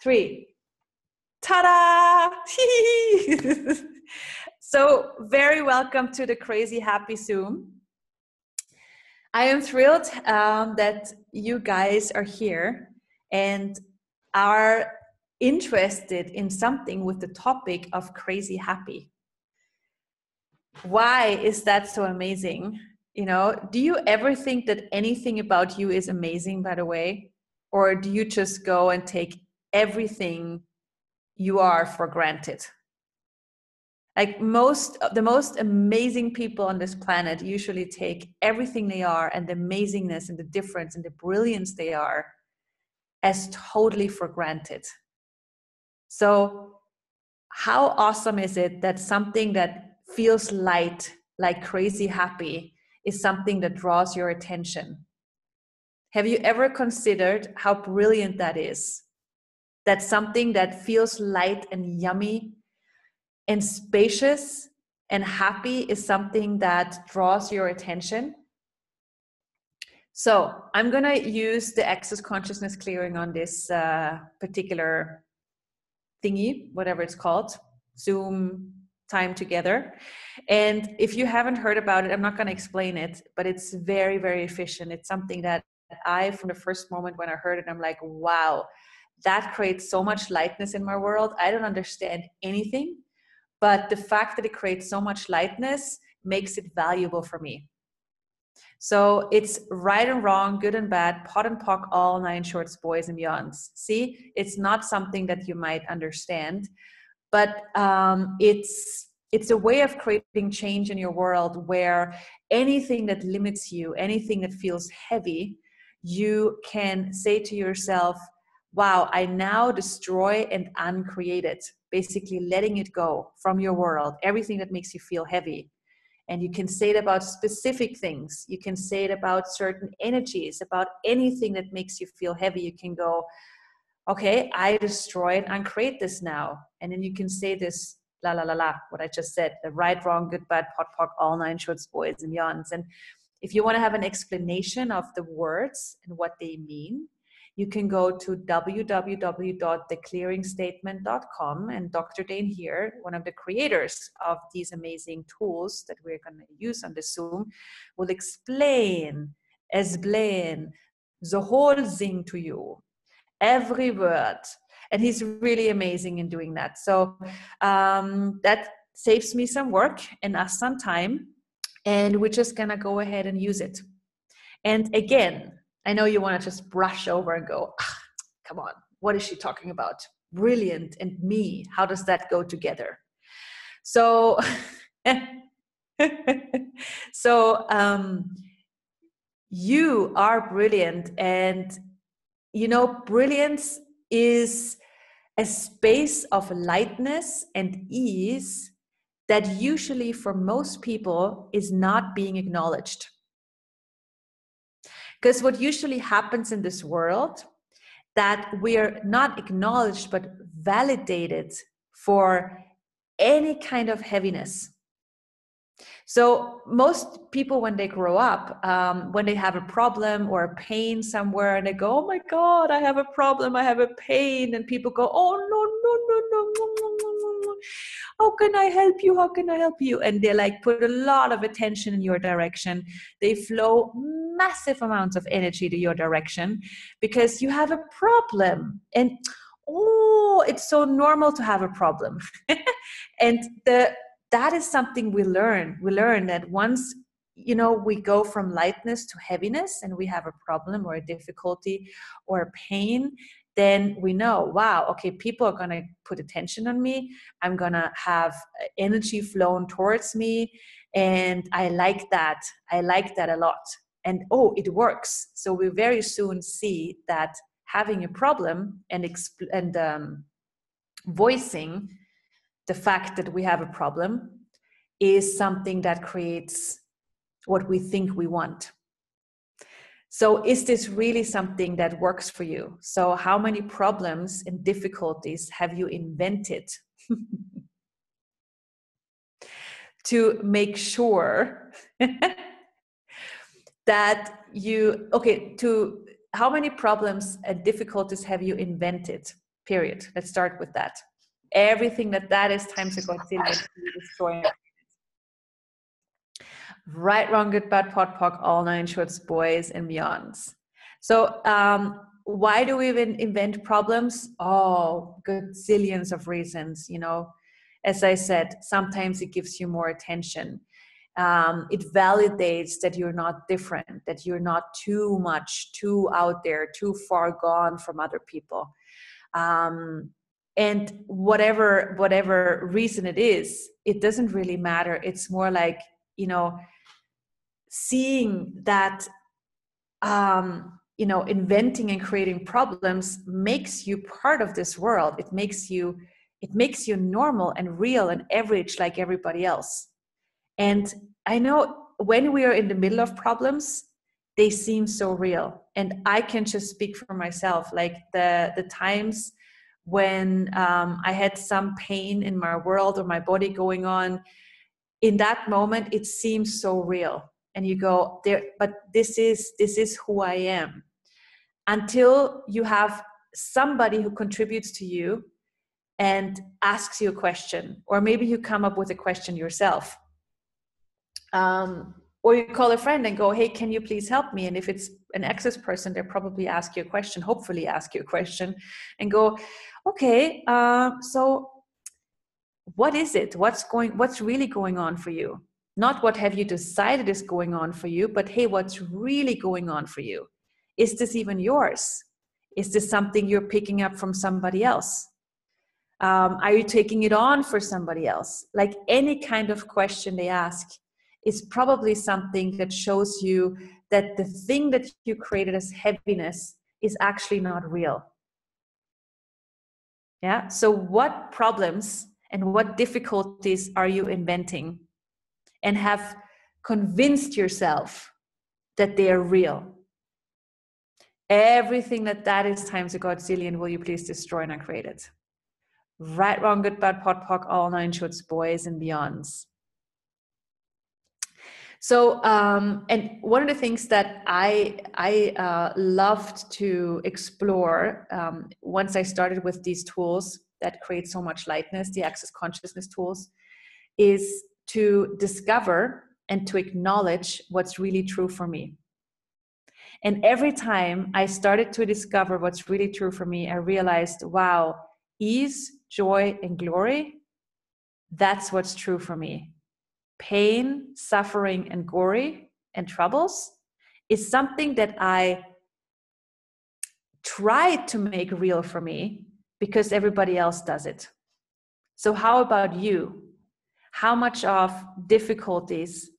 3. Ta-da! So very welcome to the Crazy Happy Zoom. I am thrilled that you guys are here and are interested in something with the topic of crazy happy. Why is that so amazing? You know, do you ever think that anything about you is amazing, by the way? Or do you just go and take everything you are for granted? Like the most amazing people on this planet usually take everything they are and the amazingness and the difference and the brilliance they are as totally for granted. So how awesome is it that something that feels light, like crazy happy, is something that draws your attention? Have you ever considered how brilliant that is? That something that feels light and yummy and spacious and happy is something that draws your attention. So I'm going to use the access consciousness clearing on this particular thingy, whatever it's called, Zoom time together. And if you haven't heard about it, I'm not going to explain it, but it's very, very efficient. It's something that I, from the first moment when I heard it, I'm like, wow, that creates so much lightness in my world. I don't understand anything, but the fact that it creates so much lightness makes it valuable for me. So it's right and wrong, good and bad, pot and pock, all 9 shorts, boys and beyonds. See, it's not something that you might understand, but it's a way of creating change in your world where anything that limits you, anything that feels heavy, you can say to yourself, wow, I now destroy and uncreate it, basically letting it go from your world, everything that makes you feel heavy. And you can say it about specific things. You can say it about certain energies, about anything that makes you feel heavy. You can go, okay, I destroy and uncreate this now. And then you can say this, la, la, la, la, what I just said, the right, wrong, good, bad, pot, pock, all 9 shorts, boys and beyonds. And if you want to have an explanation of the words and what they mean, you can go to www.theclearingstatement.com, and Dr. Dane here, one of the creators of these amazing tools that we're going to use on the Zoom, will explain the whole thing to you, every word. And he's really amazing in doing that. So that saves me some work and us some time, and we're just going to go ahead and use it. And again, I know you want to just brush over and go, come on, what is she talking about? Brilliant and me, how does that go together? So, you are brilliant, and you know, brilliance is a space of lightness and ease that usually for most people is not being acknowledged. Because what usually happens in this world, that we are not acknowledged but validated for any kind of heaviness. So most people, when they grow up, when they have a problem or a pain somewhere, and they go, oh my God, I have a problem, I have a pain. And people go, oh no, how can I help you? How can I help you? And they like put a lot of attention in your direction. They flow massive amounts of energy to your direction because you have a problem. And oh, it's so normal to have a problem. And that is something we learn. We learn that once, you know, we go from lightness to heaviness and we have a problem or a difficulty or a pain, then we know, wow, okay, people are going to put attention on me. I'm going to have energy flown towards me. And I like that. I like that a lot. And oh, it works. So we very soon see that having a problem and voicing the fact that we have a problem is something that creates what we think we want. So is this really something that works for you? So how many problems and difficulties have you invented to make sure that how many problems and difficulties have you invented period. Let's start with that. Everything that is times a godzillion, destroy. Right, wrong, good, bad, pot, pock, all nine shorts, boys and beyonds. So why do we even invent problems? Oh, gazillions of reasons, you know. As I said, sometimes it gives you more attention. It validates that you're not different, that you're not too much, too out there, too far gone from other people. And whatever reason it is, it doesn't really matter. It's more like, you know, seeing that, you know, inventing and creating problems makes you part of this world. It makes you normal and real and average like everybody else. And I know when we are in the middle of problems, they seem so real. And I can just speak for myself, like the times when I had some pain in my world or my body going on, in that moment, it seems so real. And you go there, but this is who I am. Until you have somebody who contributes to you and asks you a question, or maybe you come up with a question yourself. Or you call a friend and go, hey, can you please help me? And if it's an access person, they'll probably ask you a question, hopefully ask you a question, and go, okay, so what is it? What's really going on for you? Not what have you decided is going on for you, but hey, what's really going on for you? Is this even yours? Is this something you're picking up from somebody else? Are you taking it on for somebody else? Like any kind of question they ask is probably something that shows you that the thing that you created as heaviness is actually not real. Yeah. So what problems and what difficulties are you inventing and have convinced yourself that they are real? Everything that is times a godzillion, will you please destroy and uncreate it? Right, wrong, good, bad, pot, pock, all nine shorts, boys and beyonds. So, and one of the things that I loved to explore once I started with these tools that create so much lightness, the access consciousness tools, is to discover and to acknowledge what's really true for me. And every time I started to discover what's really true for me, I realized, wow, ease, joy, and glory, that's what's true for me. Pain, suffering, and gory and troubles is something that I tried to make real for me because everybody else does it. So how about you? How much of difficulties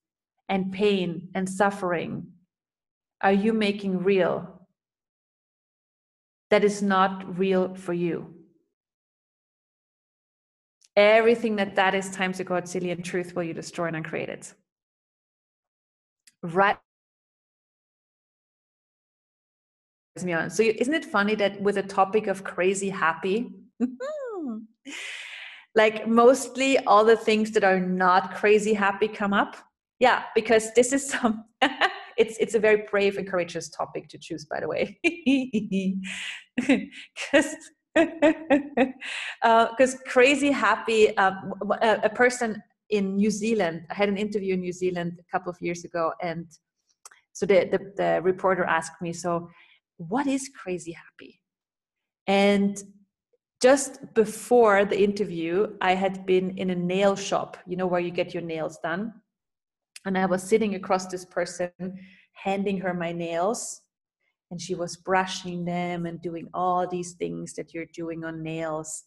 and pain and suffering are you making real that is not real for you? Everything that is times a godzillion, truth will you destroy and uncreate it. Right. So isn't it funny that with a topic of crazy happy, like mostly all the things that are not crazy happy come up? Yeah, because this is some, it's a very brave and courageous topic to choose, by the way. Because crazy happy, a person in New Zealand, I had an interview in New Zealand a couple of years ago, and so the reporter asked me, so what is crazy happy? And just before the interview, I had been in a nail shop, you know, where you get your nails done. And I was sitting across this person, handing her my nails, and she was brushing them and doing all these things that you're doing on nails.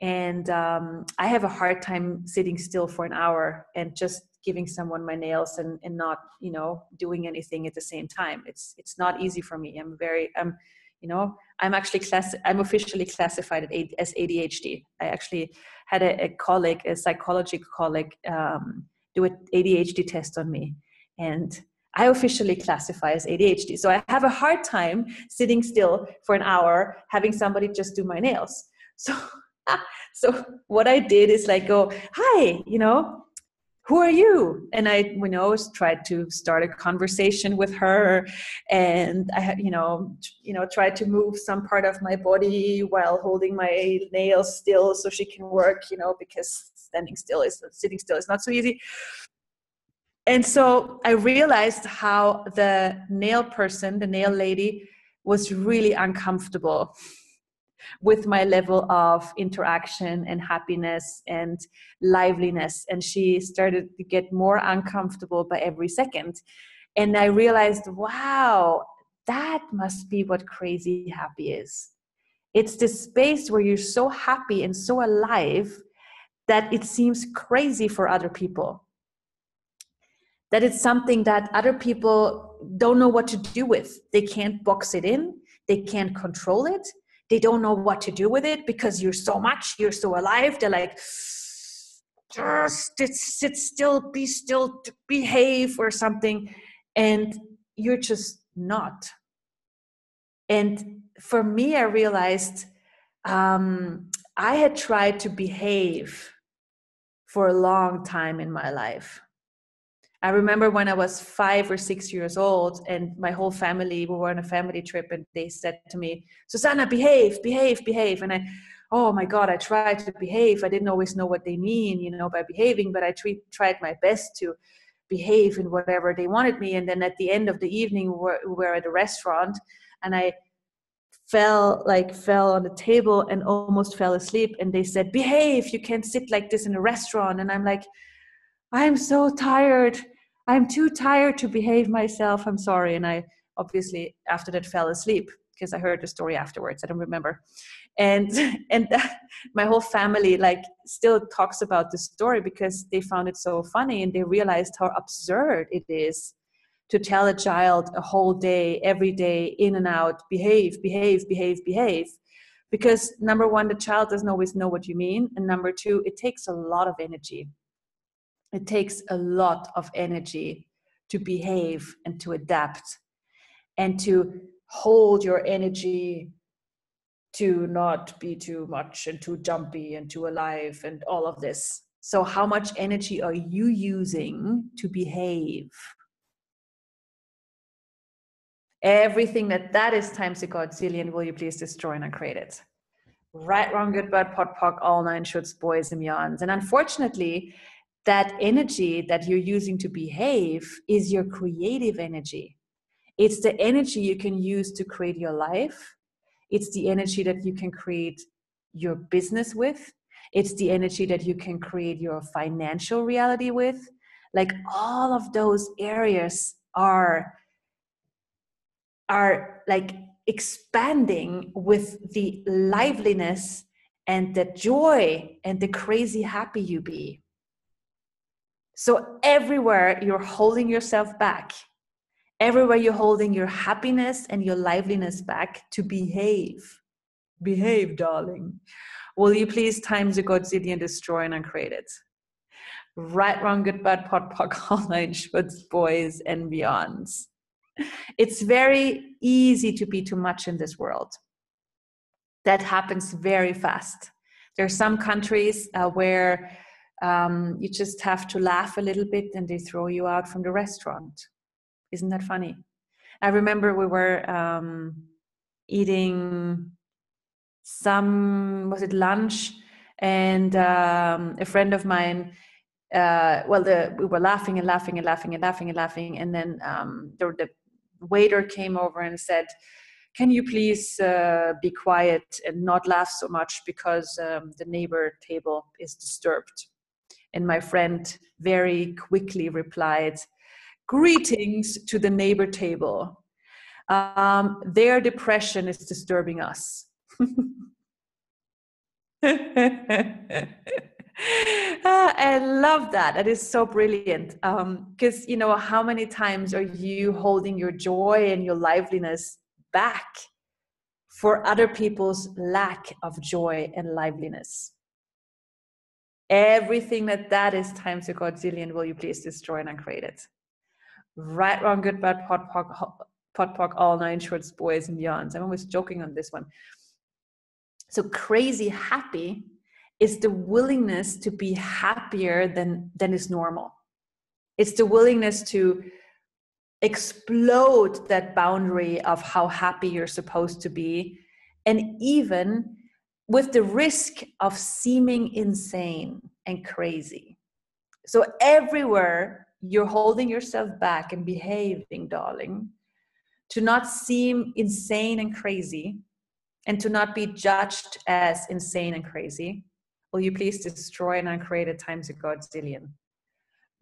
And I have a hard time sitting still for an hour and just giving someone my nails and not, you know, doing anything at the same time. It's not easy for me. I'm officially classified as ADHD. I actually had a colleague, a psychology colleague, do an ADHD test on me, and I officially classify as ADHD. So I have a hard time sitting still for an hour, having somebody just do my nails. So what I did is like go, hi, you know, who are you? And I, tried to start a conversation with her, and I, tried to move some part of my body while holding my nails still so she can work, because sitting still is not so easy. And so I realized how the nail lady was really uncomfortable with my level of interaction and happiness and liveliness. And she started to get more uncomfortable by every second. And I realized, wow, that must be what crazy happy is. It's this space where you're so happy and so alive that it seems crazy for other people. That it's something that other people don't know what to do with. They can't box it in. They can't control it. They don't know what to do with it because you're so alive. They're like, just sit still, be still, behave or something. And you're just not. And for me, I realized I had tried to behave for a long time in my life. I remember when I was 5 or 6 years old, and my whole family, we were on a family trip, and they said to me, Susanna, behave, behave, behave. And oh my God, I tried to behave. I didn't always know what they mean, by behaving, but I tried my best to behave in whatever they wanted me. And then at the end of the evening, we were at a restaurant, and I fell on the table and almost fell asleep. And they said, behave, you can't sit like this in a restaurant. And I'm like, I'm so tired. I'm too tired to behave myself. I'm sorry. And I obviously after that fell asleep because I heard the story afterwards. I don't remember. And my whole family still talks about the story because they found it so funny, and they realized how absurd it is to tell a child a whole day, every day, in and out, behave, behave, behave, behave. Because number one, the child doesn't always know what you mean. And number two, it takes a lot of energy. It takes a lot of energy to behave and to adapt and to hold your energy to not be too much and too jumpy and too alive and all of this. So how much energy are you using to behave? Everything that is times a godzillion, will you please destroy and uncreate it? Right, wrong, good, bad, pot, pock, all nine shoots, boys and beyonds. And unfortunately, that energy that you're using to behave is your creative energy. It's the energy you can use to create your life. It's the energy that you can create your business with. It's the energy that you can create your financial reality with. Like all of those areas are like expanding with the liveliness and the joy and the crazy happy you be. So everywhere you're holding yourself back, everywhere you're holding your happiness and your liveliness back to behave. Behave, darling. Will you please times a godzillion destroy and uncreate it? Right, wrong, good, bad, pot, pock, all nine shoots, boys and beyonds. It's very easy to be too much in this world. That happens very fast. There are some countries where you just have to laugh a little bit and they throw you out from the restaurant. Isn't that funny? I remember we were eating was it lunch? And a friend of mine, we were laughing and laughing and laughing and laughing and laughing. And then the waiter came over and said, can you please be quiet and not laugh so much because the neighbor table is disturbed. And my friend very quickly replied, greetings to the neighbor table. Their depression is disturbing us. I love that. That is so brilliant. Because, how many times are you holding your joy and your liveliness back for other people's lack of joy and liveliness? Everything that is times a godzillion, will you please destroy and uncreate it? Right, wrong, good, bad, pot, pock, all nine shorts, boys and beyonds. I'm always joking on this one. So crazy happy is the willingness to be happier than is normal. It's the willingness to explode that boundary of how happy you're supposed to be, and even with the risk of seeming insane and crazy. So everywhere you're holding yourself back and behaving, darling, to not seem insane and crazy, and to not be judged as insane and crazy, will you please destroy and uncreate at times a godzillion?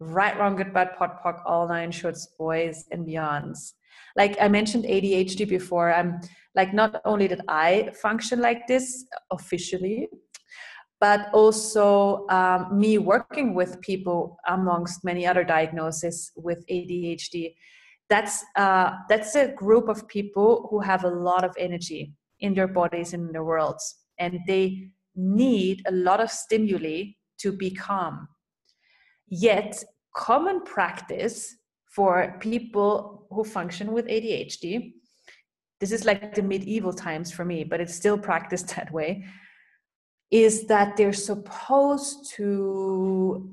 Right, wrong, good, bad, pot, pock, all nine shorts, boys, and beyonds. Like I mentioned ADHD before, I'm like, not only that I function like this officially, but also me working with people amongst many other diagnoses with ADHD. That's a group of people who have a lot of energy in their bodies and in their worlds, and they need a lot of stimuli to be calm. Yet, common practice for people who function with ADHD, this is like the medieval times for me, but it's still practiced that way, is that they're supposed to,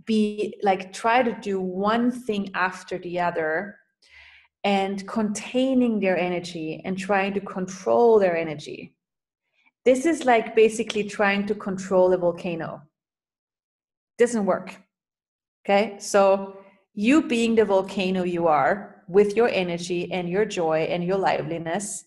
be like, try to do one thing after the other and containing their energy and trying to control their energy. This is like basically trying to control a volcano. Doesn't work. Okay, so you being the volcano you are, with your energy and your joy and your liveliness,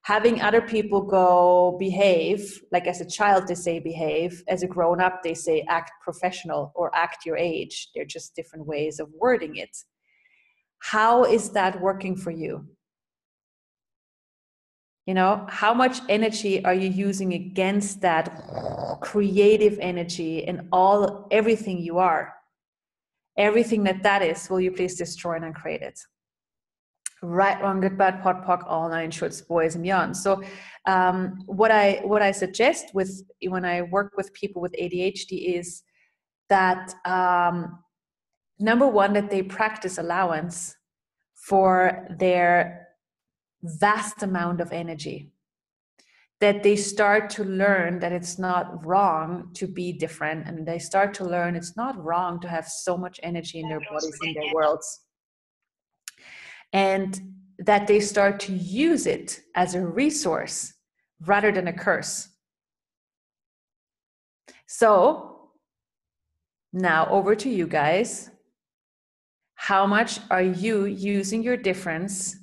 having other people go behave, like as a child they say behave, as a grown-up they say act professional or act your age. They're just different ways of wording it. How is that working for you? How much energy are you using against that creative energy and everything you are? Everything that is, will you please destroy and uncreate it? Right, wrong, good, bad, pot, pock, all nine shorts, boys, and beyond. So what I suggest when I work with people with ADHD is that number one, that they practice allowance for their vast amount of energy. That they start to learn that it's not wrong to be different, and they start to learn it's not wrong to have so much energy in their bodies, in their worlds. And that they start to use it as a resource rather than a curse. So now over to you guys. How much are you using your difference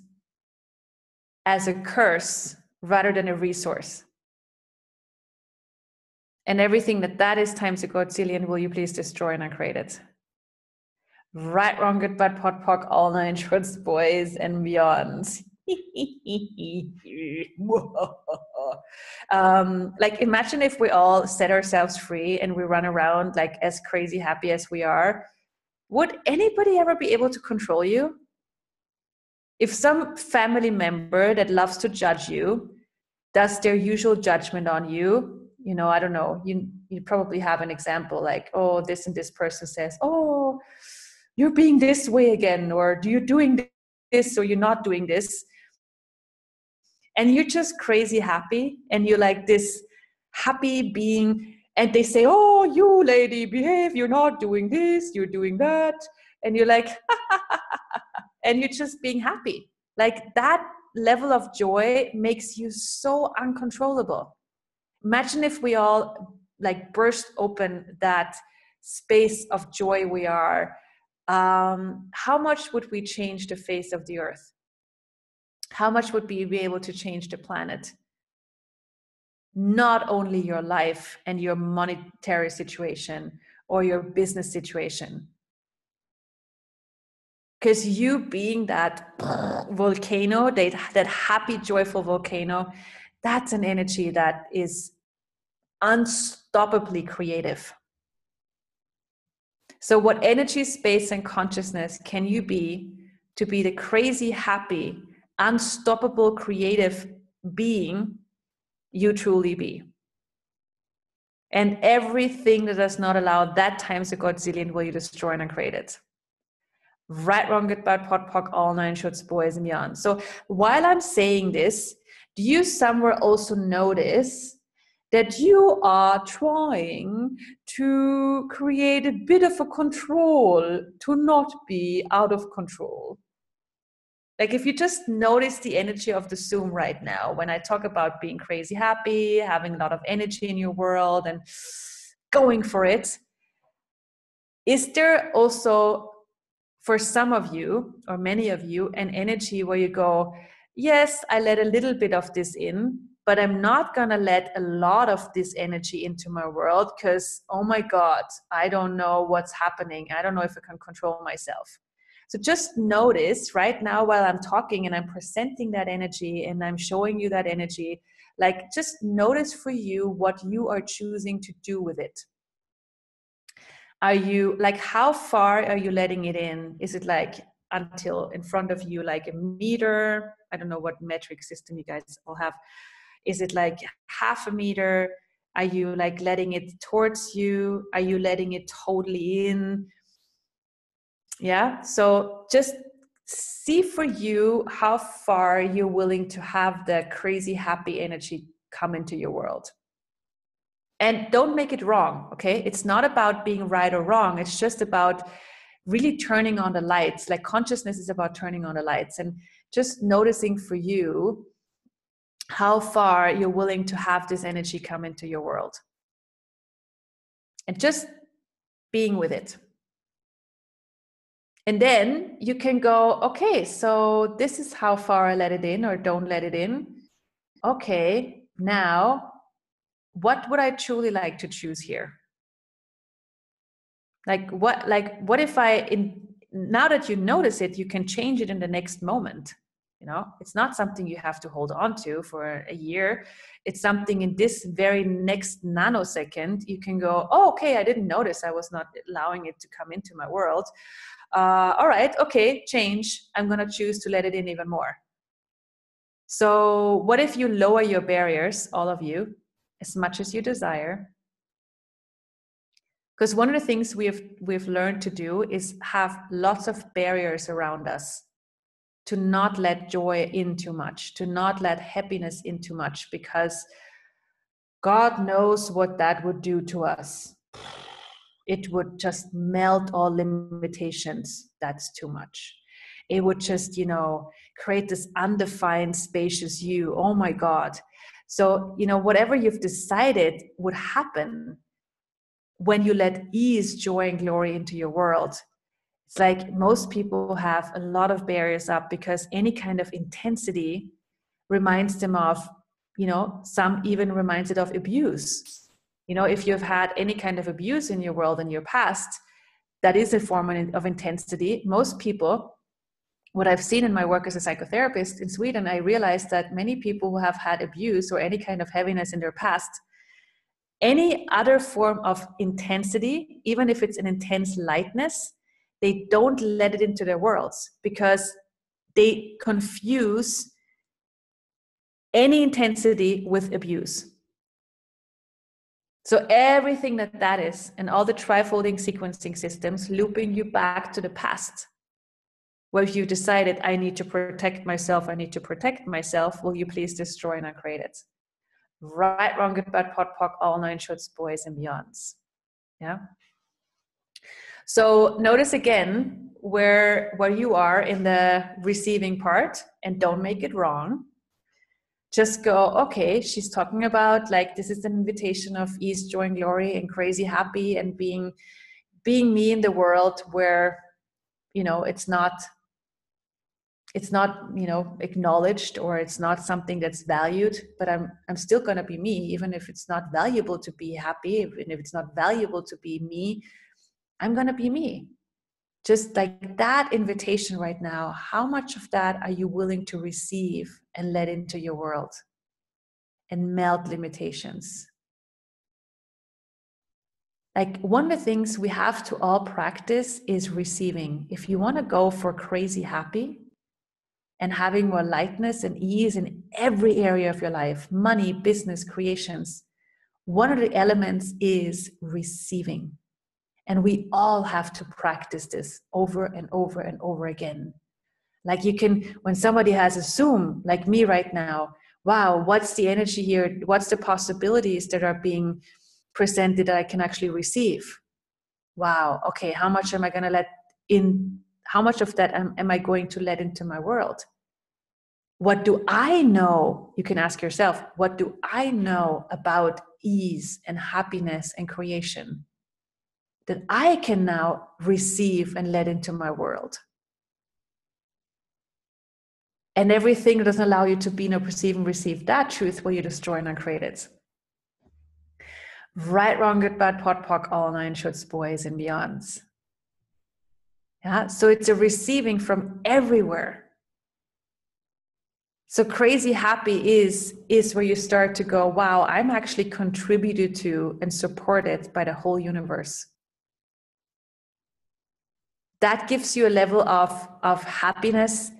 as a curse rather than a resource? And everything that is times a godzillion, will you please destroy and uncreate it? Right, wrong, good, bad, pot, pock, all nine shorts, boys, and beyonds. Like, imagine if we all set ourselves free and we run around like as crazy happy as we are. Would anybody ever be able to control you? If some family member that loves to judge you does their usual judgment on you, I don't know, you probably have an example like, oh, this and this person says, oh, you're being this way again, or you're doing this, or you're not doing this. And you're just crazy happy, and you're like this happy being, and they say, oh, you lady, behave, you're not doing this, you're doing that. And you're like, and you're just being happy. Like, that level of joy makes you so uncontrollable. Imagine if we all like burst open that space of joy we are. How much would we change the face of the earth? How much would we be able to change the planet? Not only your life and your monetary situation or your business situation. Because you being that volcano, that happy, joyful volcano, that's an energy that is unstoppably creative. So what energy, space, and consciousness can you be to be the crazy, happy, unstoppable, creative being you truly be? And everything that does not allow that times a godzillion, will you destroy and uncreate it? Right, wrong, good, bad, pot, pock, all nine shorts, boys, and beyond. So while I'm saying this, do you somewhere also notice that you are trying to create a bit of a control to not be out of control. Like if you just notice the energy of the Zoom right now, when I talk about being crazy happy, having a lot of energy in your world and going for it, is there also for some of you or many of you an energy where you go, yes, I let a little bit of this in, but I'm not going to let a lot of this energy into my world because, oh my God, I don't know what's happening. I don't know if I can control myself. So just notice right now while I'm talking and I'm presenting that energy and I'm showing you that energy, like just notice for you what you are choosing to do with it. Are you like, how far are you letting it in? Is it like until in front of you, like a meter? I don't know what metric system you guys all have. Is it like half a meter? Are you like letting it towards you? Are you letting it totally in? Yeah. So just see for you how far you're willing to have the crazy happy energy come into your world. And don't make it wrong, okay? It's not about being right or wrong. It's just about really turning on the lights. Like consciousness is about turning on the lights and just noticing for you how far you're willing to have this energy come into your world. And just being with it. And then you can go, okay, so this is how far I let it in or don't let it in. Okay, now what would I truly like to choose here? Like what if now that you notice it, you can change it in the next moment. You know, it's not something you have to hold on to for a year. It's something in this very next nanosecond, you can go, oh, okay, I didn't notice I was not allowing it to come into my world. All right, okay, change. I'm going to choose to let it in even more. So what if you lower your barriers, all of you, as much as you desire? Because one of the things we've learned to do is have lots of barriers around us, to not let joy in too much, to not let happiness in too much, because God knows what that would do to us. It would just melt all limitations. That's too much. It would just, create this undefined, spacious you. Oh my God. So, whatever you've decided would happen when you let ease, joy, and glory into your world, it's like most people have a lot of barriers up because any kind of intensity reminds them of, some even reminds it of abuse. If you've had any kind of abuse in your world in your past, that is a form of intensity. Most people, what I've seen in my work as a psychotherapist in Sweden, I realized that many people who have had abuse or any kind of heaviness in their past, any other form of intensity, even if it's an intense lightness, they don't let it into their worlds because they confuse any intensity with abuse. So everything that is, and all the trifolding sequencing systems looping you back to the past, where you decided, I need to protect myself, will you please destroy and uncreate it? Right, wrong, good, bad, pot, pock, all nine shorts, boys and beyonds. Yeah. So notice again where you are in the receiving part, and don't make it wrong. Just go, okay, she's talking about like, this is an invitation of ease, joy, and glory, and crazy happy, and being me in the world where, it's not acknowledged, or it's not something that's valued, but I'm still going to be me, even if it's not valuable to be happy, even if it's not valuable to be me, I'm going to be me. Just like that invitation right now, how much of that are you willing to receive and let into your world and melt limitations? Like one of the things we have to all practice is receiving. If you want to go for crazy happy and having more lightness and ease in every area of your life, money, business, creations, one of the elements is receiving. And we all have to practice this over and over and over again. Like you can, when somebody has a Zoom, like me right now, wow, what's the energy here? What's the possibilities that are being presented that I can actually receive? Wow, okay, how much am I going to let in? How much of that am I going to let into my world? What do I know? You can ask yourself, what do I know about ease and happiness and creation that I can now receive and let into my world? And everything that doesn't allow you to be, nor perceive and receive that truth will you destroy and uncreate it. Right, wrong, good, bad, pot, pock, all nine shorts, boys and beyonds. Yeah, so it's a receiving from everywhere. So crazy happy is where you start to go, wow, I'm actually contributed to and supported by the whole universe. That gives you a level of happiness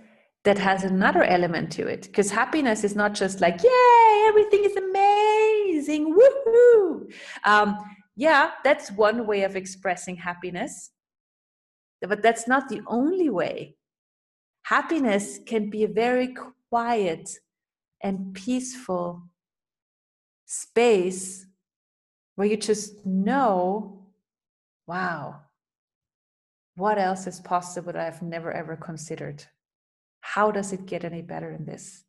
that has another element to it. Because happiness is not just like, yay, everything is amazing, woohoo. Yeah, that's one way of expressing happiness. But that's not the only way. Happiness can be a very quiet and peaceful space where you just know, wow, what else is possible that I've never ever considered? How does it get any better than this?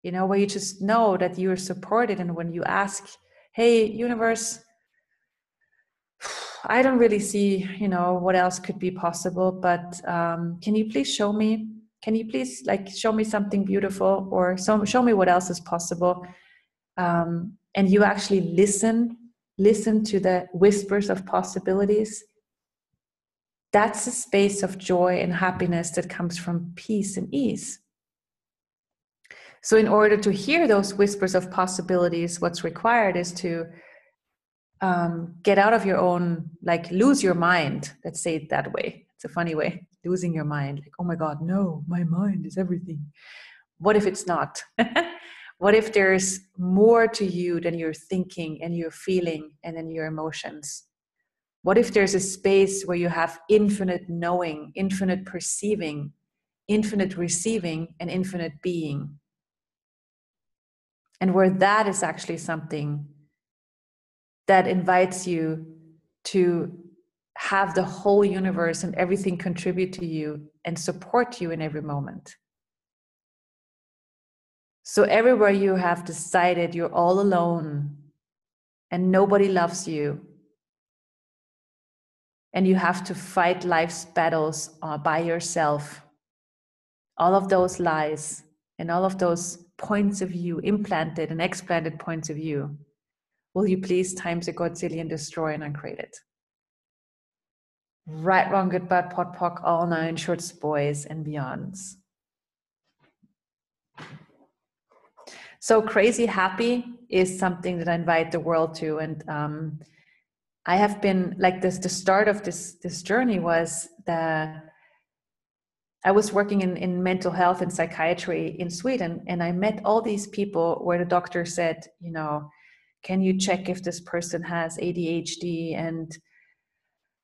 You know, where you just know that you're supported. And when you ask, hey, universe, I don't really see, you know, what else could be possible, but can you please show me? Can you please like show me something beautiful, or show me what else is possible? And you actually listen to the whispers of possibilities. That's a space of joy and happiness that comes from peace and ease. So in order to hear those whispers of possibilities, what's required is to get out of your own, like lose your mind. Let's say it that way. It's a funny way, losing your mind. Like, oh my God, no, my mind is everything. What if it's not? What if there's more to you than your thinking and your feeling and then your emotions? What if there's a space where you have infinite knowing, infinite perceiving, infinite receiving, and infinite being? And where that is actually something that invites you to have the whole universe and everything contribute to you and support you in every moment. So everywhere you have decided you're all alone and nobody loves you, and you have to fight life's battles by yourself, all of those lies and all of those points of view, implanted and explanted points of view, will you please times a godzillion destroy and uncreate it? Right, wrong, good, bad, pot, pock, all nine shorts, boys and beyonds. So crazy happy is something that I invite the world to. And I have been like this, the start of this journey was I was working in mental health and psychiatry in Sweden, and I met all these people where the doctor said, you know, can you check if this person has ADHD and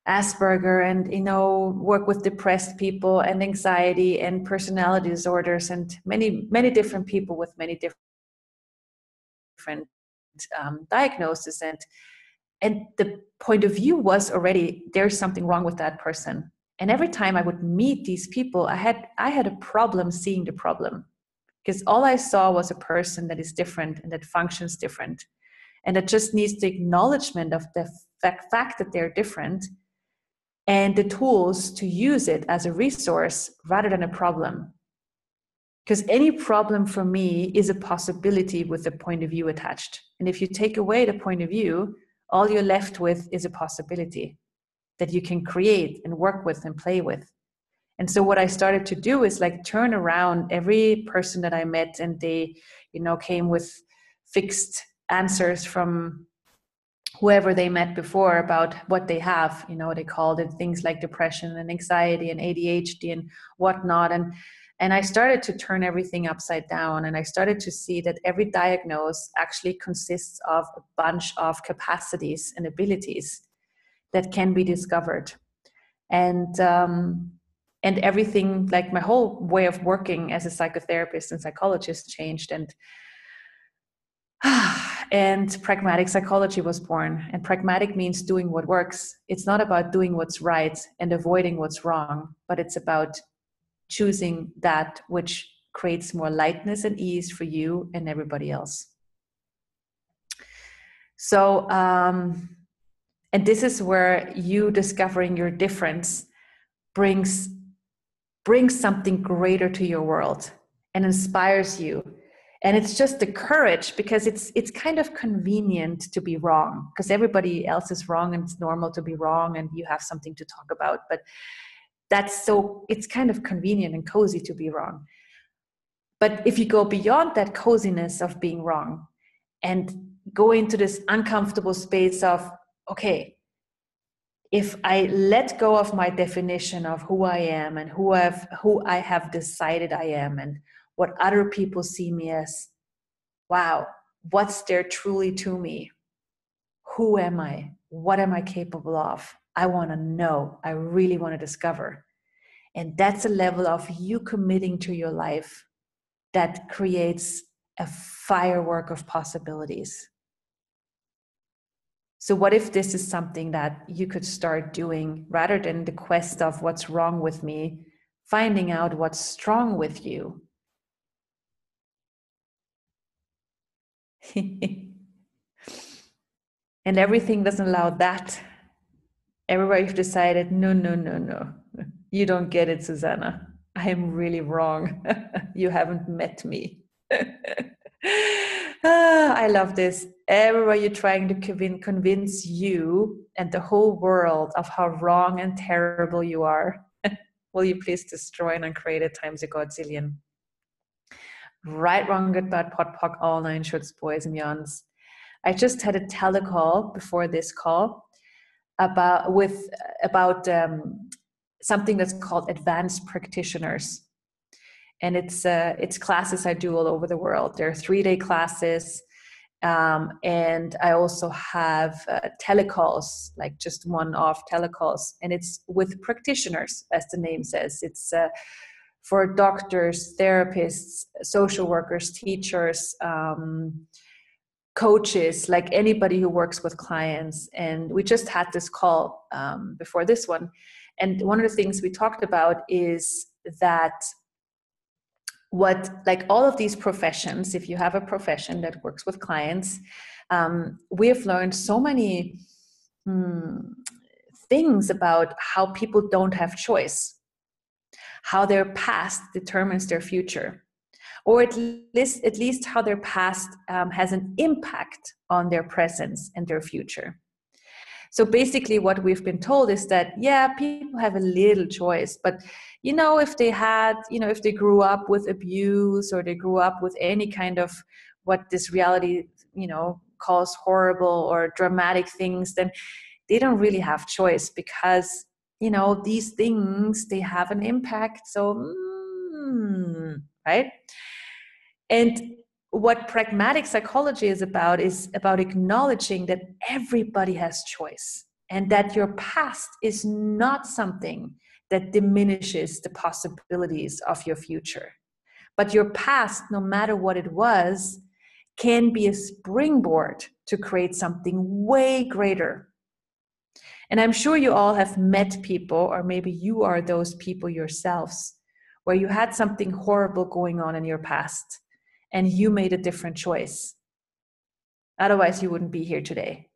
Asperger, and, you know, work with depressed people and anxiety and personality disorders, and many different people with many different diagnoses. And the point of view was already, there's something wrong with that person. And every time I would meet these people, I had a problem seeing the problem, because all I saw was a person that is different and that functions different, and that just needs the acknowledgement of the fact that they're different, and the tools to use it as a resource rather than a problem. Because any problem for me is a possibility with a point of view attached. And if you take away the point of view, all you're left with is a possibility that you can create and work with and play with. And so what I started to do is like turn around every person that I met, and they, you know, came with fixed answers from whoever they met before about what they have. You know, they called it things like depression and anxiety and ADHD and whatnot. And I started to turn everything upside down, and I started to see that every diagnosis actually consists of a bunch of capacities and abilities that can be discovered. And And everything, like my whole way of working as a psychotherapist and psychologist changed. And pragmatic psychology was born. And pragmatic means doing what works. It's not about doing what's right and avoiding what's wrong, but it's about choosing that which creates more lightness and ease for you and everybody else. So, and this is where you discovering your difference brings something greater to your world and inspires you. And it's just the courage, because it's kind of convenient to be wrong, because everybody else is wrong and it's normal to be wrong and you have something to talk about. But it's kind of convenient and cozy to be wrong. But if you go beyond that coziness of being wrong and go into this uncomfortable space of, okay, if I let go of my definition of who I am and who I have decided I am and what other people see me as, wow, what's there truly to me? Who am I? What am I capable of? I want to know. I really want to discover. And that's a level of you committing to your life that creates a firework of possibilities. So what if this is something that you could start doing rather than the quest of what's wrong with me, finding out what's strong with you? And everything doesn't allow that. Everywhere you've decided, no, you don't get it, Susanna. I am really wrong. You haven't met me. I love this. Everywhere you're trying to convince you and the whole world of how wrong and terrible you are, will you please destroy and uncreate it times a godzillion? Right, wrong, good, bad, pot, pock, all nine shorts, boys and yawns. I just had a telecall before this call about something that's called advanced practitioners. And it's classes I do all over the world. They're 3-day classes. And I also have telecalls, like just one-off telecalls. And it's with practitioners, as the name says. It's for doctors, therapists, social workers, teachers, coaches, like anybody who works with clients. And we just had this call before this one. And one of the things we talked about is that like all of these professions, if you have a profession that works with clients, we have learned so many things about how people don't have choice, how their past determines their future, or at least how their past has an impact on their presence and their future. So basically what we've been told is that, yeah, people have a little choice, but if they grew up with abuse, or they grew up with any kind of what this reality, calls horrible or dramatic things, then they don't really have choice, because, these things, they have an impact. So, right? And what pragmatic psychology is about acknowledging that everybody has choice, and that your past is not something that diminishes the possibilities of your future. But your past, no matter what it was, can be a springboard to create something way greater. And I'm sure you all have met people, or maybe you are those people yourselves, where you had something horrible going on in your past and you made a different choice. Otherwise, you wouldn't be here today.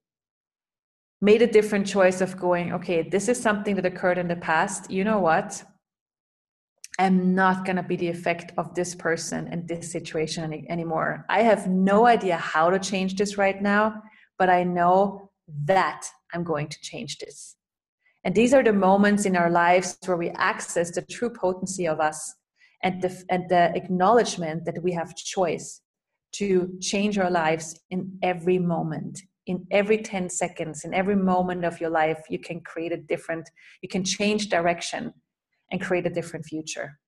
Made a different choice of going, okay, this is something that occurred in the past. You know what? I'm not going to be the effect of this person and this situation anymore. I have no idea how to change this right now, but I know that I'm going to change this. And these are the moments in our lives where we access the true potency of us, and the acknowledgement that we have choice to change our lives in every moment, in every 10 seconds, in every moment of your life. You can you can change direction and create a different future.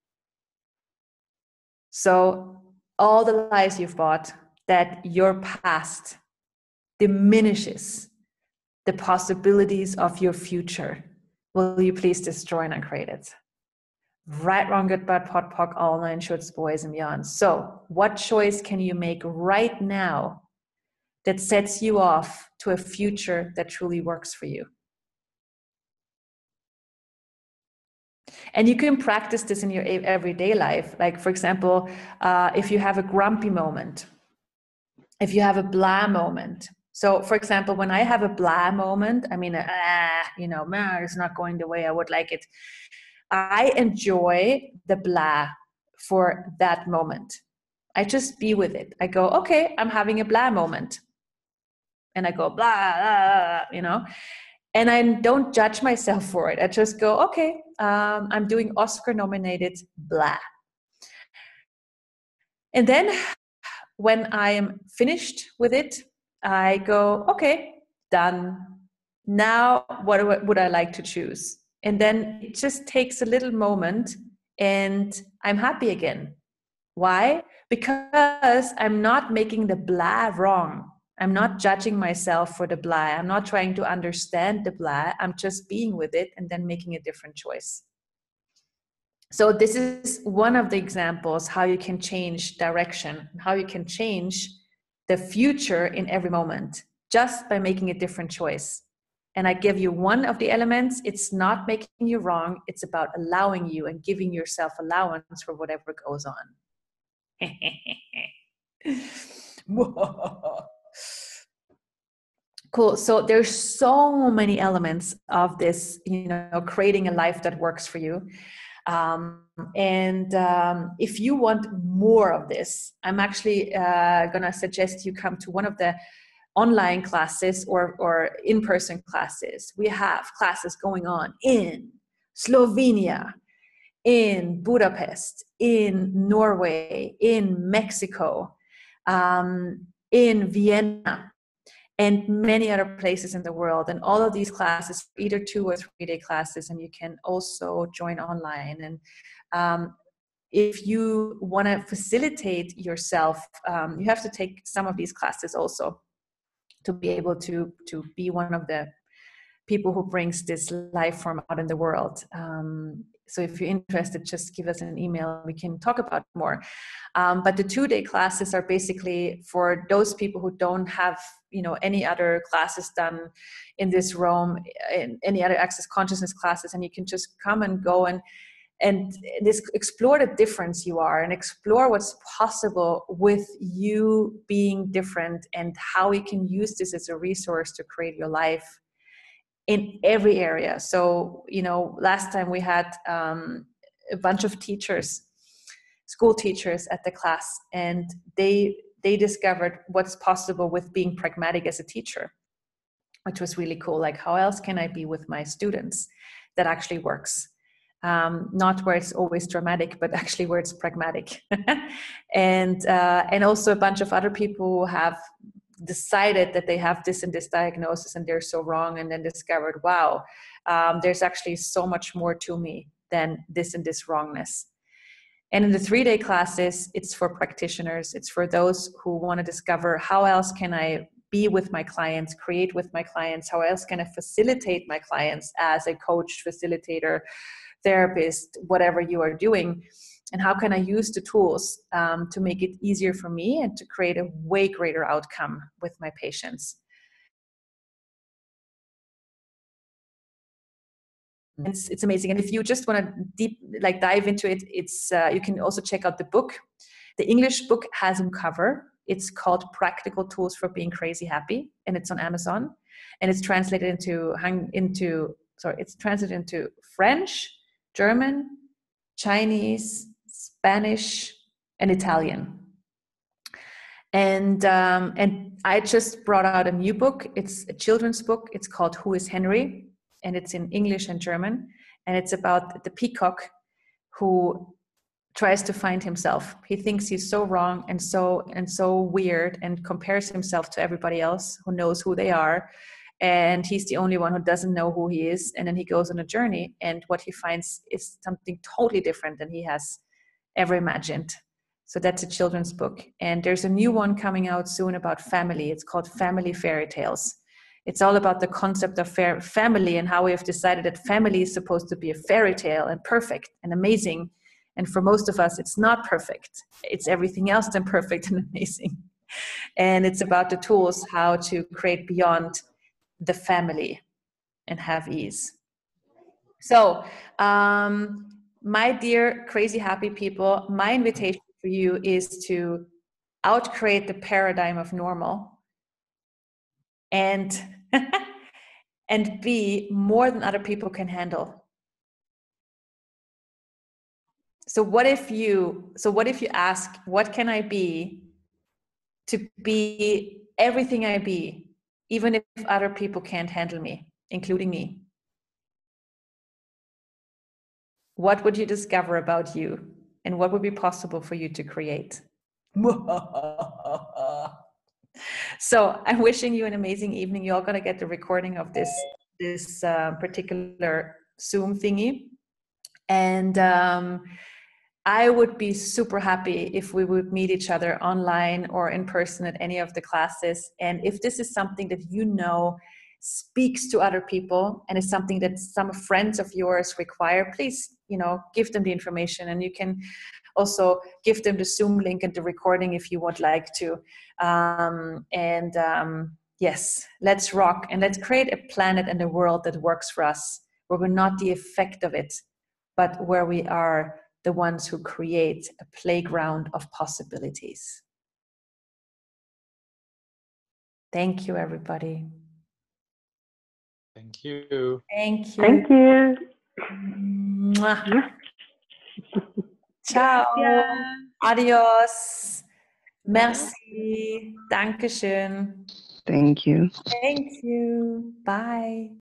So all the lies you've bought that your past diminishes the possibilities of your future, will you please destroy and uncreate it? Right, wrong, good, bad, pot, pock, all nine shorts, boys and beyond. So what choice can you make right now that sets you off to a future that truly works for you? And you can practice this in your everyday life. Like, for example, if you have a grumpy moment, if you have a blah moment. So, for example, when I have a blah moment, I mean, it's not going the way I would like it. I enjoy the blah for that moment. I just be with it. I go, okay, I'm having a blah moment. And I go, blah, and I don't judge myself for it. I just go, okay, I'm doing Oscar-nominated blah. And then when I am finished with it, I go, okay, done. Now, what would I like to choose? And then it just takes a little moment and I'm happy again. Why? Because I'm not making the blah wrong. I'm not judging myself for the blah. I'm not trying to understand the blah. I'm just being with it and then making a different choice. So this is one of the examples how you can change direction, how you can change the future in every moment just by making a different choice. And I give you one of the elements. It's not making you wrong. It's about allowing you and giving yourself allowance for whatever goes on. Cool. So there's so many elements of this, creating a life that works for you. If you want more of this, I'm actually going to suggest you come to one of the online classes or in-person classes. We have classes going on in Slovenia, in Budapest, in Norway, in Mexico, in Vienna, and many other places in the world. And all of these classes, either 2 or 3-day classes, and you can also join online. And if you want to facilitate yourself, you have to take some of these classes also to be able to be one of the people who brings this life form out in the world. So if you're interested, just give us an email. We can talk about it more. But the 2-day classes are basically for those people who don't have, any other classes done in this realm, in any other access consciousness classes, and you can just come and go and this explore the difference you are and explore what's possible with you being different and how you can use this as a resource to create your life in every area. So, last time we had a bunch of teachers, school teachers at the class, and they discovered what's possible with being pragmatic as a teacher, which was really cool. Like, how else can I be with my students that actually works? Not where it's always dramatic, but actually where it's pragmatic. and also a bunch of other people who have decided that they have this and this diagnosis and they're so wrong, and then discovered, wow, there's actually so much more to me than this and this wrongness. And in the 3-day classes, it's for practitioners. It's for those who want to discover how else can I be with my clients, create with my clients, how else can I facilitate my clients as a coach, facilitator, therapist, whatever you are doing. And how can I use the tools to make it easier for me and to create a way greater outcome with my patients? It's amazing. And if you just want to dive into it, it's you can also check out the book. The English book has a cover. It's called Practical Tools for Being Crazy Happy, and it's on Amazon. And it's translated into French, German, Chinese, Spanish, and Italian. And I just brought out a new book. It's a children's book. It's called Who is Henry? And it's in English and German. And it's about the peacock who tries to find himself. He thinks he's so wrong and so weird, and compares himself to everybody else who knows who they are. And he's the only one who doesn't know who he is. And then he goes on a journey, and what he finds is something totally different than he has ever imagined. So that's a children's book. And there's a new one coming out soon about family. It's called Family Fairy Tales. It's all about the concept of family and how we have decided that family is supposed to be a fairy tale and perfect and amazing. And for most of us, it's not perfect. It's everything else than perfect and amazing. And it's about the tools, how to create beyond the family and have ease. So, my dear crazy happy people, my invitation for you is to outcreate the paradigm of normal and and be more than other people can handle. So what if you ask, what can I be to be everything I be, even if other people can't handle me, including me? What would you discover about you, and what would be possible for you to create? So I'm wishing you an amazing evening. You're all going to get the recording of this particular Zoom thingy. And I would be super happy if we would meet each other online or in person at any of the classes. And if this is something that you know speaks to other people and is something that some friends of yours require, please, give them the information, and you can also give them the Zoom link and the recording if you would like to. Yes, let's rock, and let's create a planet and a world that works for us, where we're not the effect of it, but where we are the ones who create a playground of possibilities. Thank you, everybody. Thank you. Thank you. Thank you. Mwah. Ciao. Gracias. Adios. Merci. Dankeschön. Thank you. Thank you. Bye.